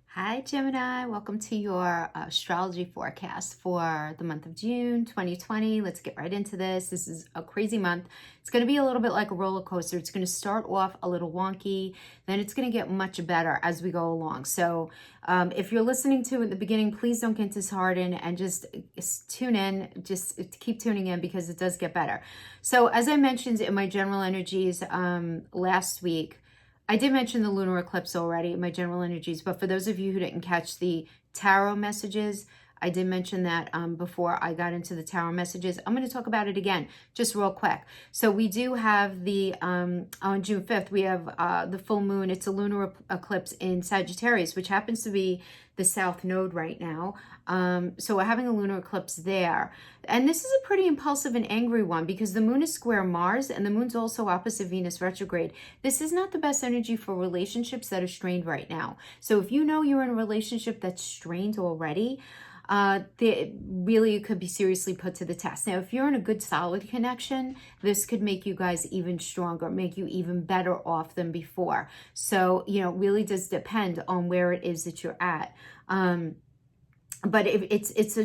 Hi, Gemini. Welcome to your astrology forecast for the month of June 2020. Let's get right into this. This is a crazy month. It's going to be a little bit like a roller coaster. It's going to start off a little wonky, then it's going to get much better as we go along. So if you're listening to at the beginning, please don't get disheartened and just tune in. Just keep tuning in because it does get better. So as I mentioned in my general energies last week, I did mention the lunar eclipse already, my general energies, but for those of you who didn't catch the tarot messages, I did mention that before I got into the tarot messages. I'm going to talk about it again, just real quick. So we do have the, on June 5th, we have the full moon. It's a lunar eclipse in Sagittarius, which happens to be the south node right now. So we're having a lunar eclipse there. And this is a pretty impulsive and angry one because the moon is square Mars and the moon's also opposite Venus retrograde. This is not the best energy for relationships that are strained right now. So if you know you're in a relationship that's strained already, really could be seriously put to the test. Now, if you're in a good solid connection, this could make you guys even stronger, make you even better off than before. So, it really does depend on where it is that you're at. But if it's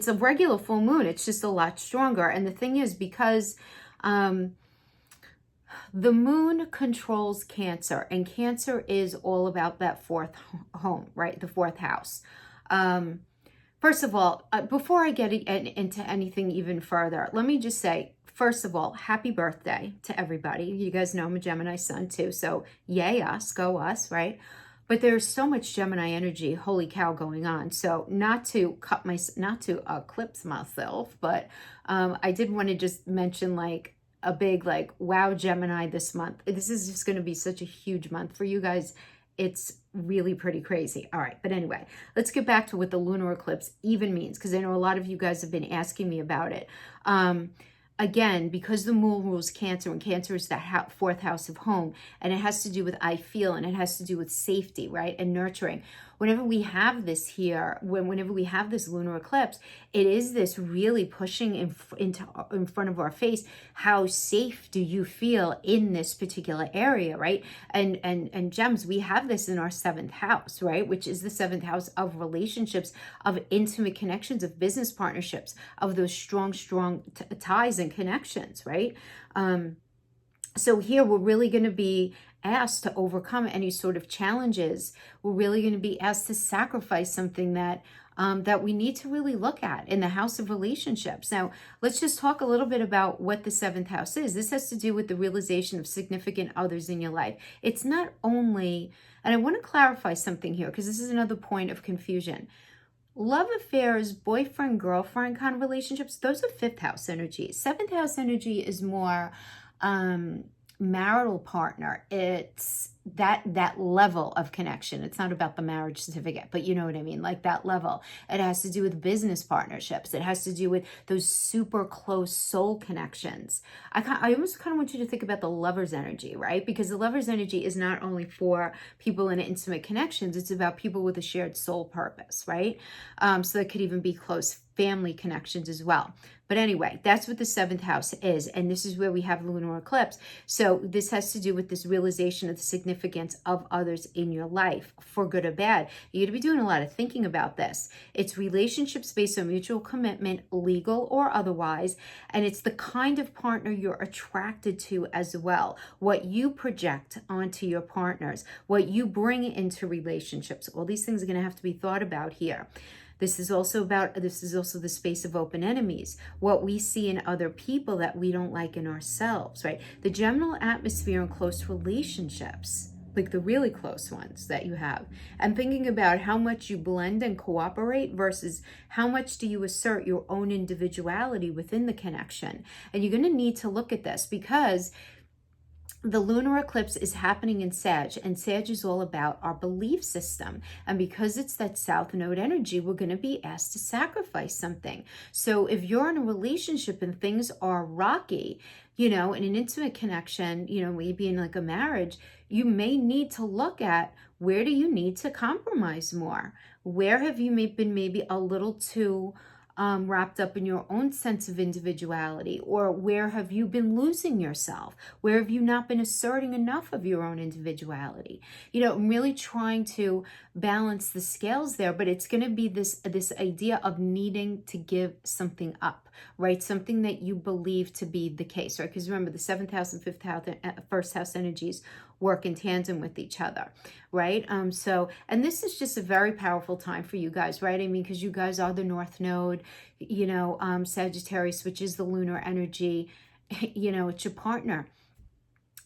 a regular full moon, it's just a lot stronger. And the thing is, because the moon controls Cancer, and Cancer is all about that fourth home, right? The fourth house. First of all, before I get into anything even further, let me just say, first of all, happy birthday to everybody. You guys know I'm a Gemini sun too, so yay us, go us, right? But there's so much Gemini energy, holy cow, going on. So not to eclipse myself, but I did want to just mention like a big wow, Gemini this month. This is just going to be such a huge month for you guys. It's really pretty crazy. All right, but anyway, let's get back to what the lunar eclipse even means, because I know a lot of you guys have been asking me about it. Again, because the moon rules Cancer, and Cancer is that fourth house of home, and it has to do with I feel, and it has to do with safety, right, and nurturing. Whenever we have this here, whenever we have this lunar eclipse, it is this really pushing in front of our face. How safe do you feel in this particular area, right? And gems, we have this in our seventh house, right, which is the seventh house of relationships, of intimate connections, of business partnerships, of those strong ties and connections, right? So here we're really going to be asked to overcome any sort of challenges. We're really going to be asked to sacrifice something that that we need to really look at in the house of relationships. Now, let's just talk a little bit about what the seventh house is. This has to do with the realization of significant others in your life. It's not only, and I want to clarify something here because this is another point of confusion. Love affairs, boyfriend, girlfriend kind of relationships, those are fifth house energy. Seventh house energy is more marital partner. It's that level of connection. It's not about the marriage certificate, but you know what I mean, like that level. It has to do with business partnerships. It has to do with those super close soul connections. I almost kind of want you to think about the lover's energy, right? Because the lover's energy is not only for people in intimate connections, it's about people with a shared soul purpose, right? So that could even be close family connections as well. But anyway, that's what the seventh house is. And this is where we have lunar eclipse. So this has to do with this realization of the significance of others in your life, for good or bad. You're going to be doing a lot of thinking about this. It's relationships based on mutual commitment, legal or otherwise. And it's the kind of partner you're attracted to as well. What you project onto your partners, what you bring into relationships. All these things are going to have to be thought about here. This is also the space of open enemies, what we see in other people that we don't like in ourselves, right? The general atmosphere in close relationships, like the really close ones that you have, and thinking about how much you blend and cooperate versus how much do you assert your own individuality within the connection. And you're going to need to look at this because the lunar eclipse is happening in Sag, and Sag is all about our belief system. And because it's that south node energy, we're going to be asked to sacrifice something. So if you're in a relationship and things are rocky, in an intimate connection, maybe in like a marriage, you may need to look at, where do you need to compromise more? Where have you been maybe a little too wrapped up in your own sense of individuality? Or where have you been losing yourself? Where have you not been asserting enough of your own individuality? You know, I'm really trying to balance the scales there, but it's going to be this idea of needing to give something up, right? Something that you believe to be the case, right? Because remember, the 7th house and 5th house, first house energies work in tandem with each other, right? And this is just a very powerful time for you guys, right? I mean, because you guys are the North Node, you know, Sagittarius, which is the lunar energy, you know, it's your partner.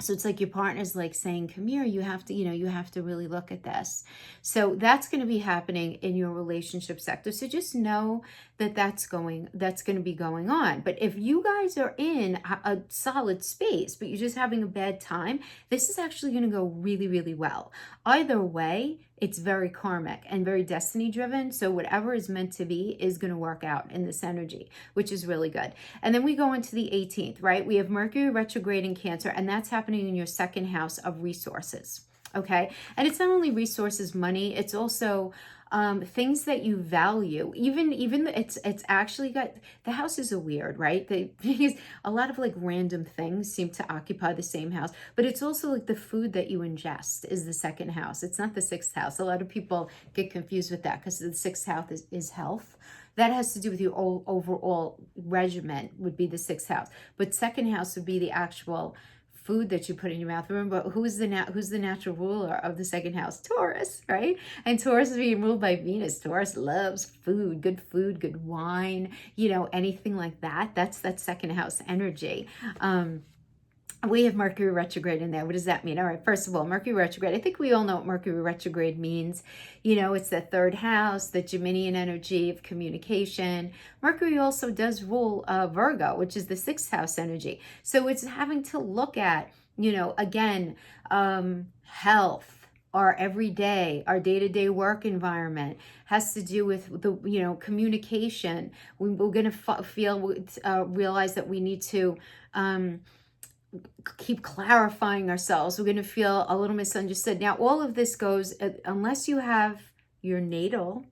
So it's like your partner's like saying, come here, you have to, you know, you have to really look at this. So that's going to be happening in your relationship sector. So just know that that's going to be going on. But if you guys are in a solid space, but you're just having a bad time, this is actually going to go really, really well. Either way, it's very karmic and very destiny driven. So whatever is meant to be is going to work out in this energy, which is really good. And then we go into the 18th, right? We have Mercury retrograde in Cancer, and that's happening in your second house of resources. Okay. And it's not only resources, money, it's also things that you value. Even it's actually got, the houses are weird, right? Because a lot of like random things seem to occupy the same house, but it's also like the food that you ingest is the second house. It's not the 6th house. A lot of people get confused with that because the 6th house is health. That has to do with your overall regimen, would be the 6th house. But second house would be the actual food that you put in your mouth. Remember, who's the natural ruler of the second house? Taurus, right? And Taurus is being ruled by Venus. Taurus loves food, good wine, you know, anything like that. That's that second house energy. We have Mercury retrograde in there. What does that mean? All right, first of all, Mercury retrograde. I think we all know what Mercury retrograde means. You know, it's the 3rd house, the Geminian energy of communication. Mercury also does rule Virgo, which is the 6th house energy. So it's having to look at, you know, again, health, our everyday, our day-to-day work environment has to do with the, you know, communication. We're going to realize that we need to, keep clarifying ourselves. We're going to feel a little misunderstood. Now, all of this goes, unless you have your natal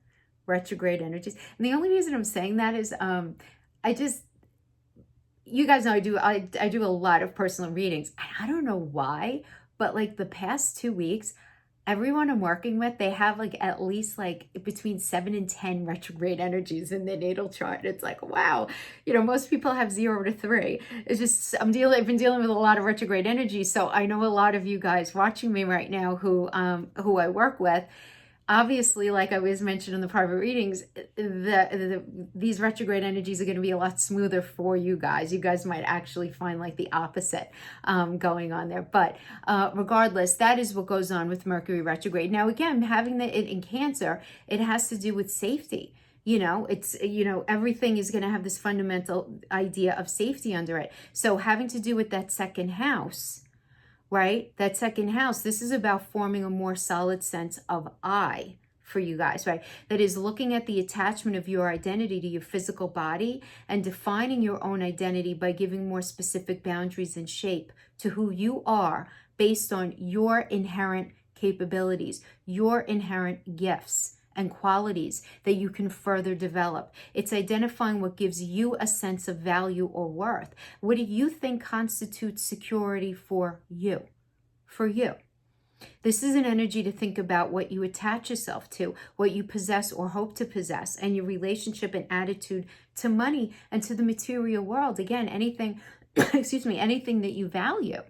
retrograde energies. And the only reason I'm saying that is, you guys know I do a lot of personal readings. I don't know why, but like the past 2 weeks, everyone I'm working with, they have like at least like between 7 and 10 retrograde energies in their natal chart. It's like, wow, you know, most people have 0 to 3. It's just, I've been dealing with a lot of retrograde energy. So I know a lot of you guys watching me right now who I work with. Obviously, like I was mentioned in the private readings, these retrograde energies are going to be a lot smoother for you guys. You guys might actually find like the opposite going on there. But regardless, that is what goes on with Mercury retrograde. Now, again, having it in Cancer, it has to do with safety. You know, it's, you know, everything is going to have this fundamental idea of safety under it. So having to do with that second house, right? That second house, this is about forming a more solid sense of I for you guys, right? That is looking at the attachment of your identity to your physical body and defining your own identity by giving more specific boundaries and shape to who you are based on your inherent capabilities, your inherent gifts and qualities that you can further develop. It's identifying what gives you a sense of value or worth. What do you think constitutes security for you? For you. This is an energy to think about what you attach yourself to, what you possess or hope to possess, and your relationship and attitude to money and to the material world. Again, anything, excuse me, anything that you value.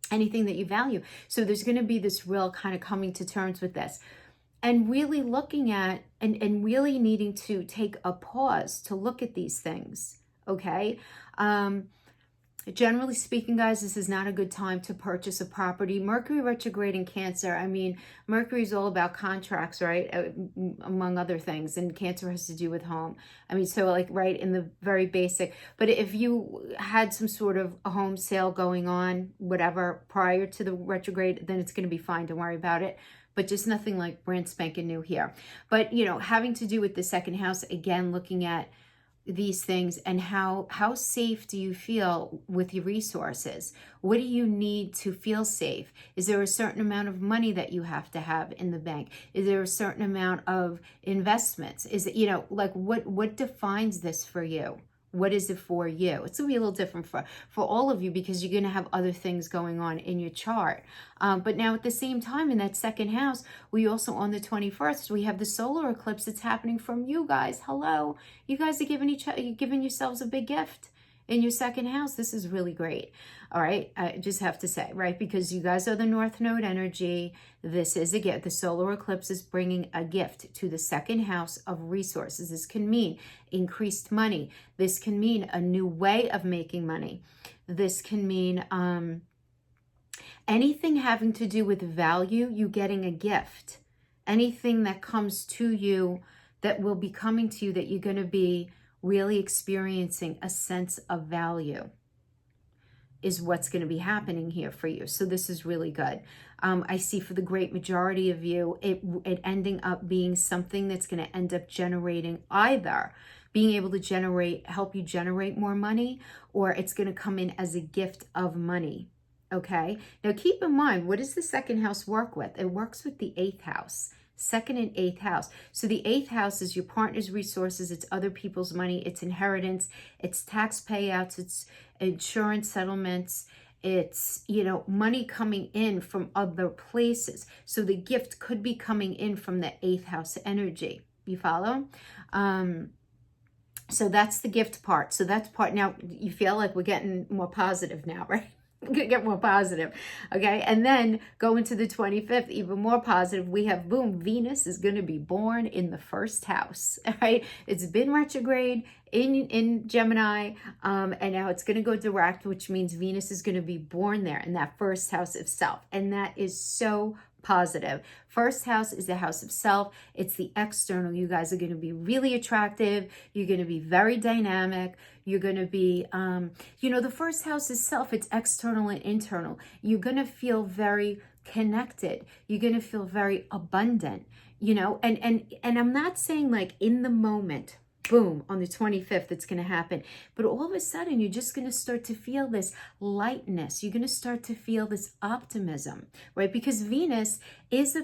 Anything that you value. So there's going to be this real kind of coming to terms with this. And really looking at and really needing to take a pause to look at these things, okay? Generally speaking, guys, this is not a good time to purchase a property. Mercury retrograde in Cancer, I mean, Mercury is all about contracts, right? Among other things, and Cancer has to do with home. I mean, so like right in the very basic. But if you had some sort of a home sale going on, whatever, prior to the retrograde, then it's going to be fine. Don't worry about it. But just nothing like brand spanking new here. But, you know, having to do with the second house, again, looking at these things, and how safe do you feel with your resources? What do you need to feel safe? Is there a certain amount of money that you have to have in the bank? Is there a certain amount of investments? Is it, like what defines this for you? What is it for you? It's going to be a little different for all of you, because you're going to have other things going on in your chart. But now at the same time, in that second house, we also, on the 21st, we have the solar eclipse that's happening from you guys. Hello. You guys are giving yourselves a big gift in your second house. This is really great. All right. I just have to say, right? Because you guys are the North Node energy. This is a gift. The solar eclipse is bringing a gift to the second house of resources. This can mean increased money. This can mean a new way of making money. This can mean anything having to do with value, you getting a gift. Anything that comes to you, that will be coming to you, that you're going to be really experiencing a sense of value, is what's going to be happening here for you. So this is really good. I see for the great majority of you, it ending up being something that's going to end up generating, either being able to help you generate more money, or it's going to come in as a gift of money. Okay. Now keep in mind, what does the second house work with? It works with the 8th house. Second and 8th house. So the 8th house is your partner's resources. It's other people's money. It's inheritance. It's tax payouts. It's insurance settlements. It's, money coming in from other places. So the gift could be coming in from the 8th house energy. You follow? So that's the gift part. So that's part. Now you feel like we're getting more positive now, right? Get more positive. Okay. And then go into the 25th, even more positive. We have, boom, Venus is going to be born in the first house. All right. It's been retrograde in Gemini. And now it's going to go direct, which means Venus is going to be born there in that first house of self. And that is so positive. First house is the house of self. It's the external. You guys are going to be really attractive. You're going to be very dynamic. You're going to be, the first house is self. It's external and internal. You're going to feel very connected. You're going to feel very abundant, and I'm not saying like in the moment, boom, on the 25th, it's going to happen. But all of a sudden, you're just going to start to feel this lightness. You're going to start to feel this optimism, right? Because Venus is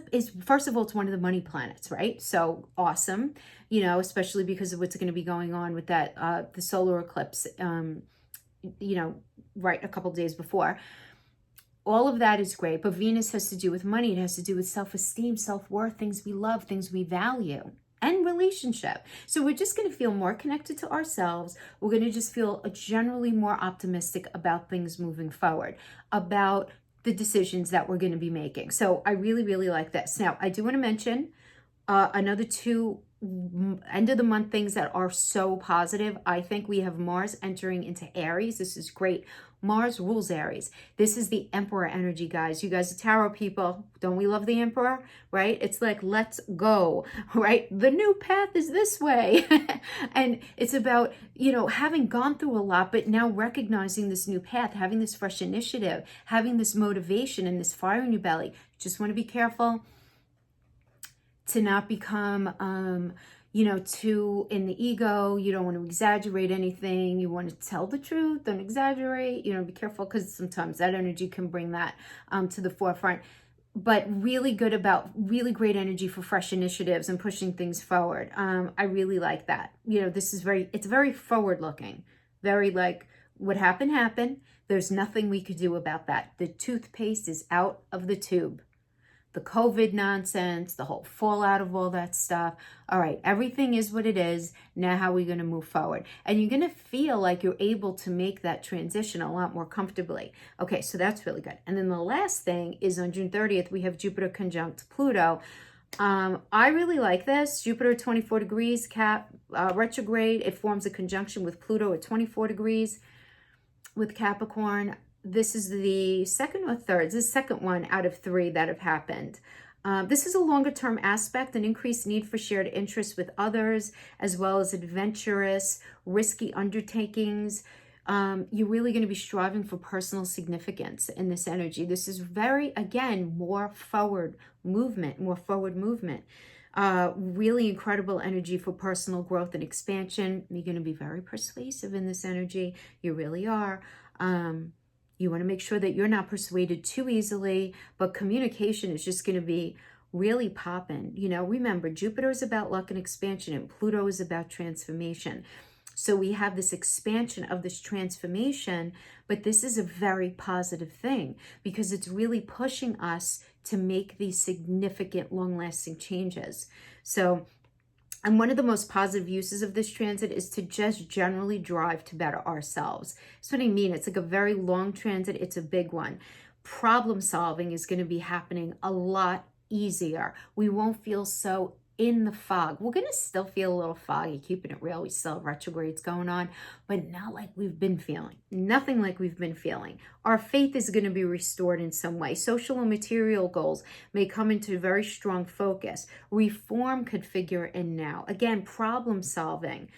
first of all, it's one of the money planets, right? So awesome, especially because of what's going to be going on with that, the solar eclipse, right a couple days before. All of that is great, but Venus has to do with money. It has to do with self-esteem, self-worth, things we love, things we value, and relationship. So we're just going to feel more connected to ourselves. We're going to just feel generally more optimistic about things moving forward, about the decisions that we're going to be making. So I really, really like this. Now, I do want to mention another 2 end of the month things that are so positive. I think we have Mars entering into Aries. This is great. Mars rules Aries. This is the Emperor energy, guys. You guys are tarot people. Don't we love the Emperor, right? It's like, let's go, right? The new path is this way. And it's about, having gone through a lot, but now recognizing this new path, having this fresh initiative, having this motivation and this fire in your belly. Just want to be careful to not become, too in the ego. You don't want to exaggerate anything. You want to tell the truth, don't exaggerate. Be careful, because sometimes that energy can bring that to the forefront. But really great energy for fresh initiatives and pushing things forward. I really like that. It's very forward looking, very like what happened. There's nothing we could do about that. The toothpaste is out of the tube. The COVID nonsense, the whole fallout of all that stuff. All right, everything is what it is. Now how are we going to move forward? And you're going to feel like you're able to make that transition a lot more comfortably. Okay, so that's really good. And then the last thing is on June 30th, we have Jupiter conjunct Pluto. I really like this. Jupiter at 24 degrees, retrograde. It forms a conjunction with Pluto at 24 degrees with Capricorn. This is the second or third. This is the second one out of 3 that have happened. This is a longer term aspect, an increased need for shared interests with others, as well as adventurous, risky undertakings. You're really going to be striving for personal significance in this energy. This is very, again, more forward movement, really incredible energy for personal growth and expansion. You're going to be very persuasive in this energy. You really are. You want to make sure that you're not persuaded too easily, but communication is just going to be really popping. You know, remember, Jupiter is about luck and expansion, and Pluto is about transformation. So we have this expansion of this transformation, but this is a very positive thing because it's really pushing us to make these significant, long-lasting changes. So, and one of the most positive uses of this transit is to just generally drive to better ourselves. That's what I mean. It's like a very long transit. It's a big one. Problem solving is going to be happening a lot easier. We won't feel so in the fog. We're going to still feel a little foggy, keeping it real. We still have retrogrades going on, but not like we've been feeling. Nothing like we've been feeling. Our faith is going to be restored in some way. Social and material goals may come into very strong focus. Reform could figure in now. Again, problem solving.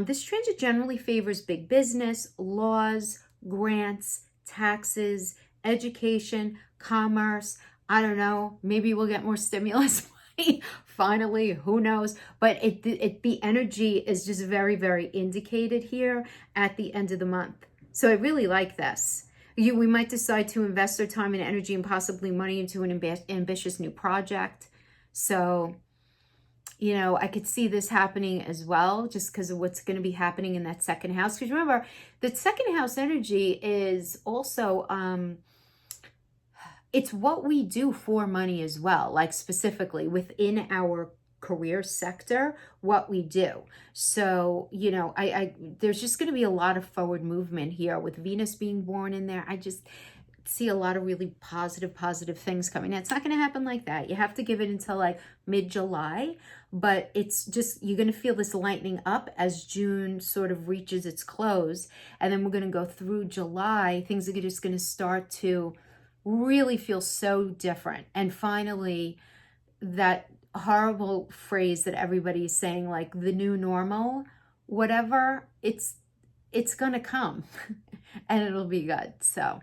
This transit generally favors big business, laws, grants, taxes, education, commerce. I don't know. Maybe we'll get more stimulus. Finally, who knows? But the energy is just very, very indicated here at the end of the month. So I really like this. We might decide to invest our time and energy and possibly money into an ambitious new project. So, you know, I could see this happening as well, just because of what's going to be happening in that second house. Because remember, the second house energy is also it's what we do for money as well, like specifically within our career sector, what we do. So, you know, there's just going to be a lot of forward movement here with Venus being born in there. I just see a lot of really positive things coming. Now, it's not going to happen like that. You have to give it until like mid-July, but it's just, you're going to feel this lightening up as June sort of reaches its close. And then we're going to go through July. Things are just going to start to really feel so different. And finally, that horrible phrase that everybody is saying, like the new normal, whatever, it's gonna come and it'll be good. So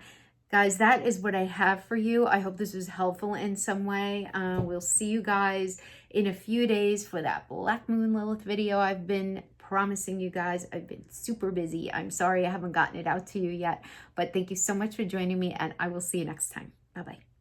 guys, that is what I have for you. I hope this was helpful in some way. We'll see you guys in a few days for that Black Moon Lilith video I've been promising you guys. I've been super busy. I'm sorry I haven't gotten it out to you yet, but thank you so much for joining me, and I will see you next time. Bye-bye.